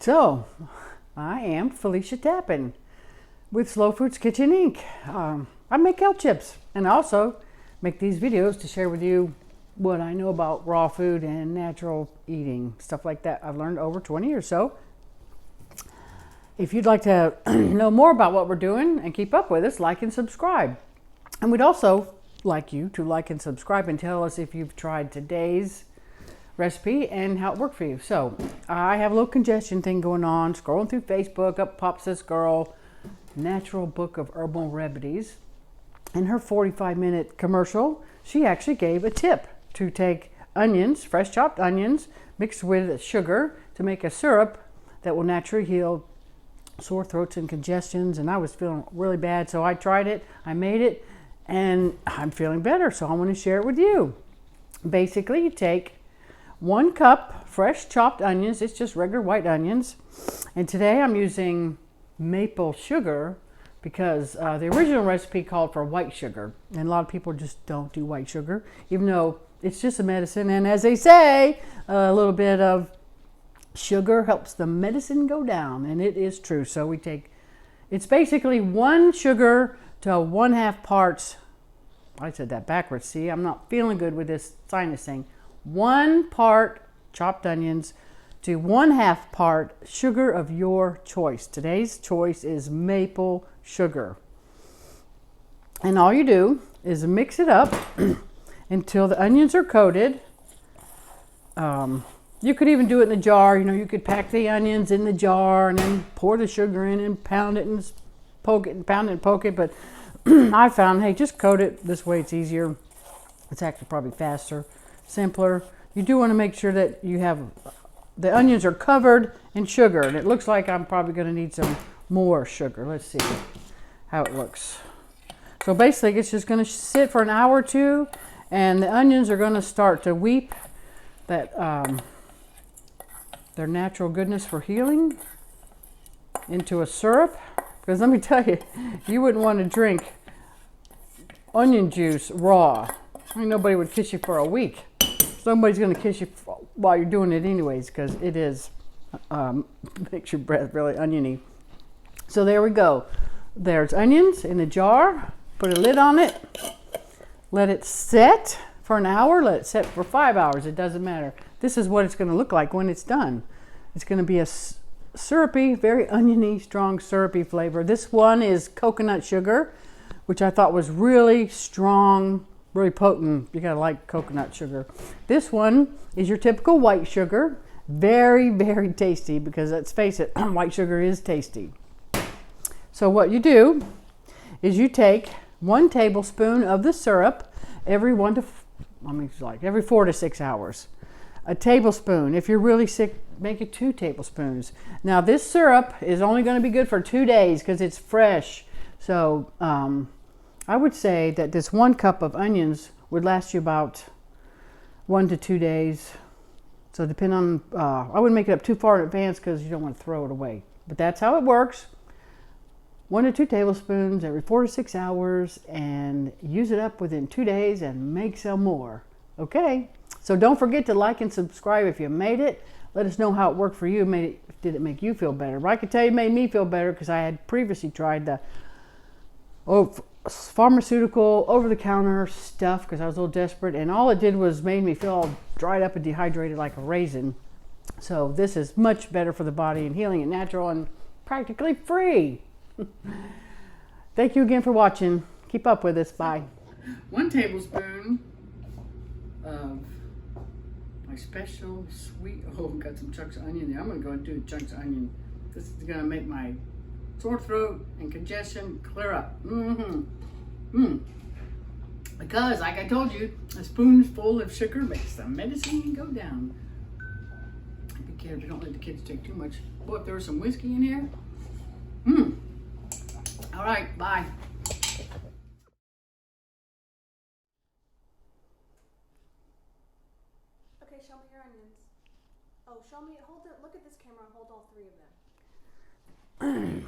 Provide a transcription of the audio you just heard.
So, I am Felicia Tappan with Slow Foods Kitchen Inc. I make kale chips and I also make these videos to share with you what I know about raw food and natural eating, stuff like that I've learned over 20 years. So, if you'd like to know more about what we're doing and keep up with us, like and subscribe. And we'd also like you to like and subscribe and tell us if you've tried today's recipe and how it worked for you. So I have a little congestion thing going on, scrolling through Facebook, up pops this girl, Natural Book of Herbal Remedies. In her 45-minute commercial, she actually gave a tip to take onions, fresh chopped onions, mixed with sugar to make a syrup that will naturally heal sore throats and congestions. And I was feeling really bad, so I tried it, I made it, and I'm feeling better, so I want to share it with you. Basically, you take 1 cup fresh chopped onions. It's just regular white onions. And today I'm using maple sugar because the original recipe called for white sugar. And a lot of people just don't do white sugar, even though it's just a medicine. And as they say, a little bit of sugar helps the medicine go down. And it is true. So we take, it's basically 1 sugar to 1/2 parts. I said that backwards. See, I'm not feeling good with this sinus thing. 1 part chopped onions to 1/2 part sugar of your choice. Today's choice is maple sugar. And all you do is mix it up until the onions are coated. You could even do it in a jar. You know, you could pack the onions in the jar and then pour the sugar in and pound it and poke it and pound it and poke it. But I found, hey, just coat it. This way it's easier. It's actually probably faster, simpler. You do want to make sure that you have the onions are covered in sugar, and it looks like I'm probably going to need some more sugar. Let's see how it looks. So basically it's just going to sit for an hour or two, and the onions are going to start to weep that their natural goodness for healing into a syrup. Because let me tell you, you wouldn't want to drink onion juice raw. I mean, nobody would kiss you for a week. Somebody's going to kiss you while you're doing it anyways, because it is makes your breath really oniony. So there we go. There's onions in a jar. Put a lid on it. Let it set for an hour. Let it set for 5 hours. It doesn't matter. This is what it's going to look like when it's done. It's going to be a syrupy, very oniony, strong syrupy flavor. This one is coconut sugar, which I thought was really strong, really potent. You gotta like coconut sugar. This one is your typical white sugar. Very, very tasty, because let's face it, white sugar is tasty. So what you do is you take 1 tablespoon of the syrup every 4 to 6 hours. A tablespoon. If you're really sick, make it 2 tablespoons. Now this syrup is only going to be good for 2 days because it's fresh. So I would say that this 1 cup of onions would last you about 1 to 2 days. So depend on, I wouldn't make it up too far in advance because you don't want to throw it away. But that's how it works. 1 to 2 tablespoons every 4 to 6 hours, and use it up within 2 days and make some more. Okay? So don't forget to like and subscribe if you made it. Let us know how it worked for you. Did it make you feel better? But I can tell you it made me feel better because I had previously tried the pharmaceutical over-the-counter stuff because I was a little desperate, and all it did was made me feel all dried up and dehydrated like a raisin. So this is much better for the body and healing and natural and practically free. Thank you again for watching. Keep up with us. Bye. 1 tablespoon of my special sweet, got some chunks of onion there. I'm going to go and do chunks of onion. This is going to make my sore throat and congestion clear up. Because, like I told you, a spoonful of sugar makes the medicine go down. Be careful, don't let the kids take too much. Boy, if there was some whiskey in here. All right, bye. Okay, show me your onions. Oh, show me, hold it, look at this camera, hold all 3 of them.